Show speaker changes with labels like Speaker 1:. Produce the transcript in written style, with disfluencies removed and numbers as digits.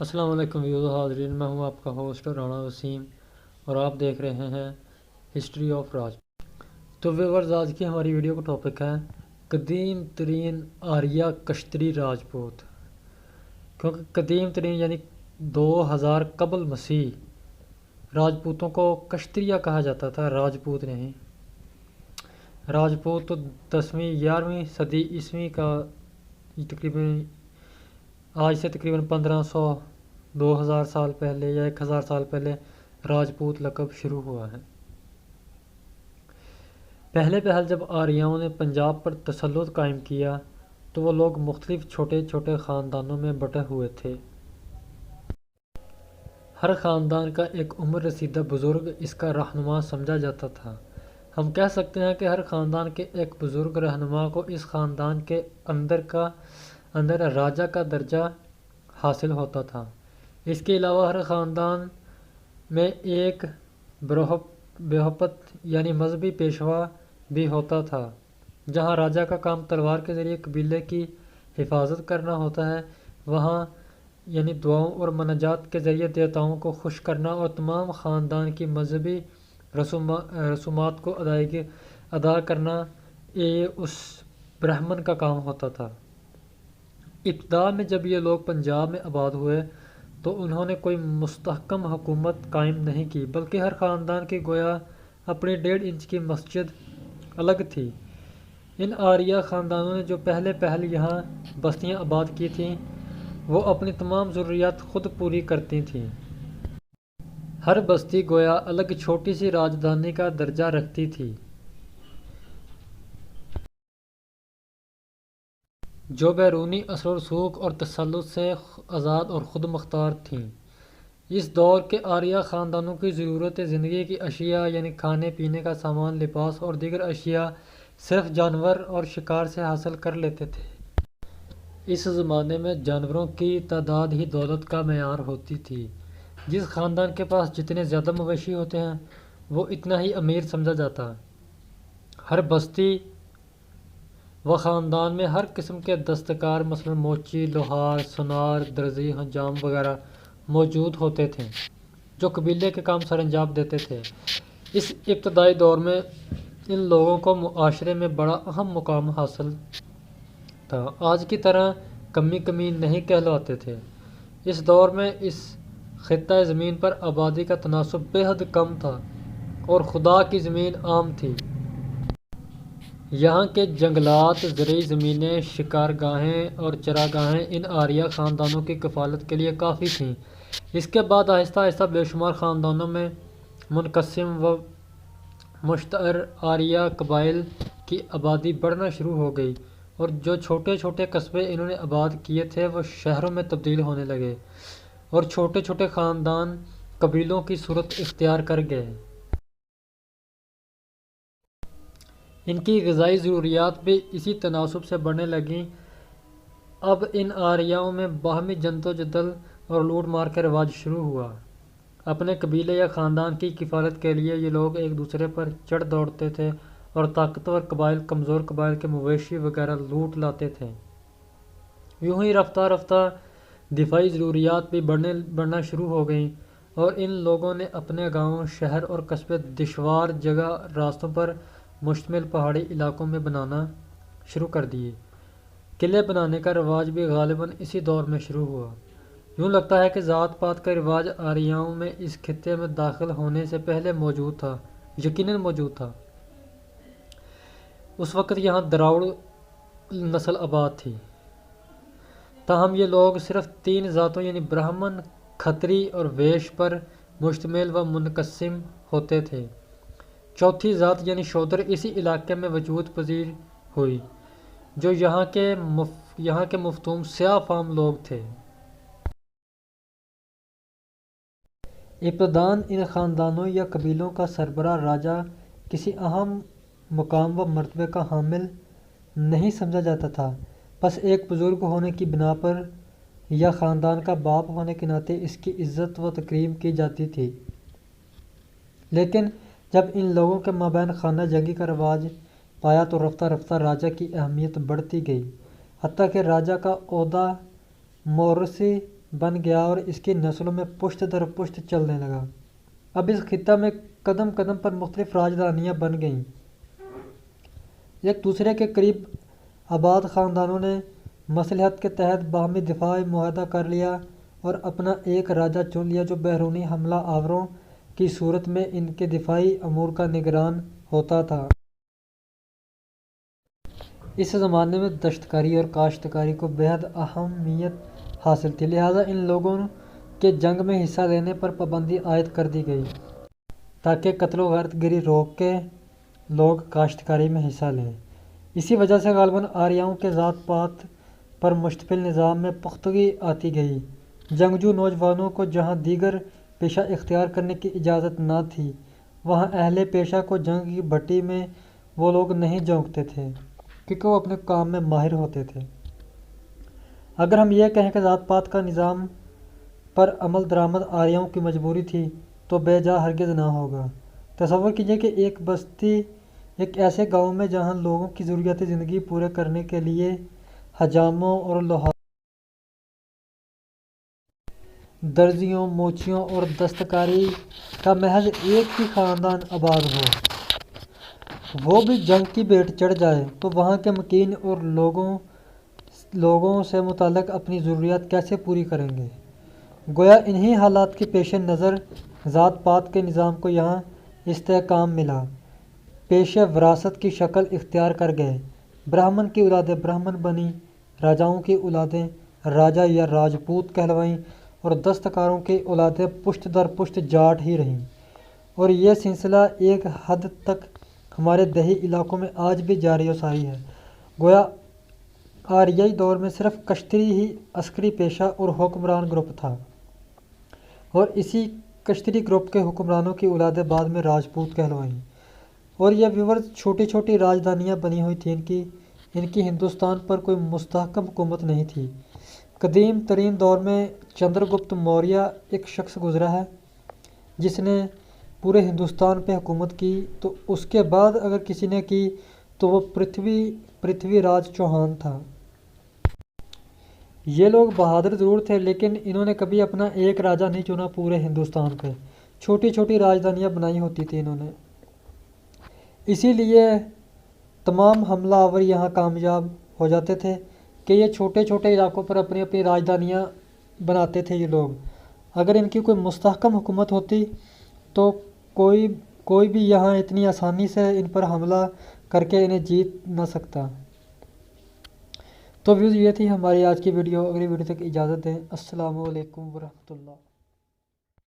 Speaker 1: السلام علیکم ویوز حاضرین، میں ہوں آپ کا ہوسٹ رانا وسیم اور آپ دیکھ رہے ہیں ہسٹری آف راج۔ تو ویورز، آج کی ہماری ویڈیو کا ٹاپک ہے قدیم ترین آریہ کشتری راجپوت۔ کیونکہ قدیم ترین یعنی 2000 قبل مسیح راجپوتوں کو کشتریہ کہا جاتا تھا، راجپوت نہیں۔ راجپوت تو 10ویں 11ویں صدی عیسوی کا تقریباً آج سے تقریباً 1500 2000 سال پہلے یا 1000 سال پہلے راجپوت لقب شروع ہوا ہے۔ پہلے جب آریاؤں نے پنجاب پر تسلط قائم کیا تو وہ لوگ مختلف چھوٹے چھوٹے خاندانوں میں بٹے ہوئے تھے۔ ہر خاندان کا ایک عمر رسیدہ بزرگ اس کا رہنما سمجھا جاتا تھا۔ ہم کہہ سکتے ہیں کہ ہر خاندان کے ایک بزرگ رہنما کو اس خاندان کے اندر راجا کا درجہ حاصل ہوتا تھا۔ اس کے علاوہ ہر خاندان میں ایک بہوپت یعنی مذہبی پیشوا بھی ہوتا تھا۔ جہاں راجا کا کام تلوار کے ذریعے قبیلے کی حفاظت کرنا ہوتا ہے، وہاں یعنی دعاؤں اور مناجات کے ذریعے دیوتاؤں کو خوش کرنا اور تمام خاندان کی مذہبی رسومات کو ادا کرنا یہ اس برہمن کا کام ہوتا تھا۔ ابتدا میں جب یہ لوگ پنجاب میں آباد ہوئے تو انہوں نے کوئی مستحکم حکومت قائم نہیں کی، بلکہ ہر خاندان کی گویا اپنی 1.5 انچ کی مسجد الگ تھی۔ ان آریہ خاندانوں نے جو پہلے یہاں بستیاں آباد کی تھیں وہ اپنی تمام ضروریات خود پوری کرتی تھیں۔ ہر بستی گویا الگ چھوٹی سی راجدھانی کا درجہ رکھتی تھی، جو بیرونی اثر و رسوخ اور تسلط سے آزاد اور خود مختار تھیں۔ اس دور کے آریہ خاندانوں کی ضرورت زندگی کی اشیاء یعنی کھانے پینے کا سامان، لباس اور دیگر اشیاء صرف جانور اور شکار سے حاصل کر لیتے تھے۔ اس زمانے میں جانوروں کی تعداد ہی دولت کا معیار ہوتی تھی۔ جس خاندان کے پاس جتنے زیادہ مویشی ہوتے ہیں وہ اتنا ہی امیر سمجھا جاتا ہے۔ ہر بستی و خاندان میں ہر قسم کے دستکار مثلاً موچی، لوہار، سونار، درزی، حجام وغیرہ موجود ہوتے تھے جو قبیلے کے کام سر انجام دیتے تھے۔ اس ابتدائی دور میں ان لوگوں کو معاشرے میں بڑا اہم مقام حاصل تھا، آج کی طرح کمی نہیں کہلاتے تھے۔ اس دور میں اس خطہ زمین پر آبادی کا تناسب بے حد کم تھا اور خدا کی زمین عام تھی۔ یہاں کے جنگلات، زرعی زمینیں، شکارگاہیں اور چراگاہیں ان آریہ خاندانوں کی کفالت کے لیے کافی تھیں۔ اس کے بعد آہستہ آہستہ بے شمار خاندانوں میں منقسم و مشتعر آریہ قبائل کی آبادی بڑھنا شروع ہو گئی اور جو چھوٹے چھوٹے قصبے انہوں نے آباد کیے تھے وہ شہروں میں تبدیل ہونے لگے اور چھوٹے چھوٹے خاندان قبیلوں کی صورت اختیار کر گئے۔ ان کی غذائی ضروریات بھی اسی تناسب سے بڑھنے لگیں۔ اب ان آریاؤں میں باہمی جد و جہد اور لوٹ مار کا رواج شروع ہوا۔ اپنے قبیلے یا خاندان کی کفالت کے لیے یہ لوگ ایک دوسرے پر چڑھ دوڑتے تھے اور طاقتور قبائل کمزور قبائل کے مویشی وغیرہ لوٹ لاتے تھے۔ یوں ہی رفتہ رفتہ دفاعی ضروریات بھی بڑھنا شروع ہو گئیں اور ان لوگوں نے اپنے گاؤں، شہر اور قصبے دشوار جگہ راستوں پر مشتمل پہاڑی علاقوں میں بنانا شروع کر دیے۔ قلعے بنانے کا رواج بھی غالباً اسی دور میں شروع ہوا۔ یوں لگتا ہے کہ ذات پات کا رواج آریاؤں میں اس خطے میں داخل ہونے سے پہلے موجود تھا، یقیناً موجود تھا۔ اس وقت یہاں دراوڑ نسل آباد تھی، تاہم یہ لوگ صرف 3 ذاتوں یعنی برہمن، کھتری اور ویش پر مشتمل و منقسم ہوتے تھے۔ چوتھی ذات یعنی شودر اسی علاقے میں وجود پذیر ہوئی، جو یہاں کے مفتون سیاہ فام لوگ تھے۔ ابتداً ان خاندانوں یا قبیلوں کا سربراہ راجا کسی اہم مقام و مرتبے کا حامل نہیں سمجھا جاتا تھا، بس ایک بزرگ ہونے کی بنا پر یا خاندان کا باپ ہونے کے ناطے اس کی عزت و تکریم کی جاتی تھی۔ لیکن جب ان لوگوں کے مابین خانہ جنگی کا رواج پایا تو رفتہ رفتہ راجا کی اہمیت بڑھتی گئی، حتیٰ کہ راجا کا عہدہ موروثی بن گیا اور اس کی نسلوں میں پشت در پشت چلنے لگا۔ اب اس خطہ میں قدم قدم پر مختلف راجدھانیاں بن گئیں۔ ایک دوسرے کے قریب آباد خاندانوں نے مصلحت کے تحت باہمی دفاعی معاہدہ کر لیا اور اپنا ایک راجا چن لیا جو بیرونی حملہ آوروں کی صورت میں ان کے دفاعی امور کا نگران ہوتا تھا۔ اس زمانے میں دشتکاری اور کاشتکاری کو بہت اہمیت حاصل تھی، لہٰذا ان لوگوں کے جنگ میں حصہ لینے پر پابندی عائد کر دی گئی تاکہ قتل و غارت گری روک کے لوگ کاشتکاری میں حصہ لیں۔ اسی وجہ سے غالباً آریاؤں کے ذات پات پر مشتمل نظام میں پختگی آتی گئی۔ جنگجو نوجوانوں کو جہاں دیگر پیشہ اختیار کرنے کی اجازت نہ تھی، وہاں اہل پیشہ کو جنگ کی بھٹی میں وہ لوگ نہیں جھونکتے تھے کیونکہ وہ اپنے کام میں ماہر ہوتے تھے۔ اگر ہم یہ کہیں کہ ذات پات کا نظام پر عمل درآمد آریاؤں کی مجبوری تھی تو بے جا ہرگز نہ ہوگا۔ تصور کیجیے کہ ایک بستی ایک ایسے گاؤں میں جہاں لوگوں کی ضروریات زندگی پورے کرنے کے لیے حجاموں اور لوہاروں، درزیوں، موچیوں اور دستکاری کا محض ایک ہی خاندان آباد ہو، وہ بھی جنگ کی بھیٹ چڑھ جائے تو وہاں کے مکین اور لوگوں سے متعلق اپنی ضروریات کیسے پوری کریں گے؟ گویا انہی حالات کے پیش نظر ذات پات کے نظام کو یہاں استحکام ملا، پیشہ وراثت کی شکل اختیار کر گئے۔ برہمن کی اولادیں برہمن بنیں، راجاؤں کی اولادیں راجا یا راجپوت کہلوائیں اور دستکاروں کی اولادیں پشت در پشت جاٹ ہی رہیں۔ اور یہ سلسلہ ایک حد تک ہمارے دیہی علاقوں میں آج بھی جاری و ساری ہے۔ گویا آریائی دور میں صرف کشتری ہی عسکری پیشہ اور حکمران گروپ تھا، اور اسی کشتری گروپ کے حکمرانوں کی اولادیں بعد میں راجپوت کہلوائیں۔ اور یہ ویورز چھوٹی چھوٹی راجدھانیاں بنی ہوئی تھیں۔ ان کی ہندوستان پر کوئی مستحکم حکومت نہیں تھی۔ قدیم ترین دور میں چندر گپت موریہ ایک شخص گزرا ہے جس نے پورے ہندوستان پہ حکومت کی، تو اس کے بعد اگر کسی نے کی تو وہ پرتھوی راج چوہان تھا۔ یہ لوگ بہادر ضرور تھے لیکن انہوں نے کبھی اپنا ایک راجا نہیں چنا پورے ہندوستان پہ، چھوٹی چھوٹی راجدھانیاں بنائی ہوتی تھیں انہوں نے۔ اسی لیے تمام حملہ آور یہاں کامیاب ہو جاتے تھے کہ یہ چھوٹے چھوٹے علاقوں پر اپنی اپنی راجدھانیاں بناتے تھے یہ لوگ۔ اگر ان کی کوئی مستحکم حکومت ہوتی تو کوئی بھی یہاں اتنی آسانی سے ان پر حملہ کر کے انہیں جیت نہ سکتا۔ تو ویوز یہ تھی ہماری آج کی ویڈیو۔ اگلی ویڈیو تک اجازت دیں۔ السلام علیکم ورحمۃ اللہ۔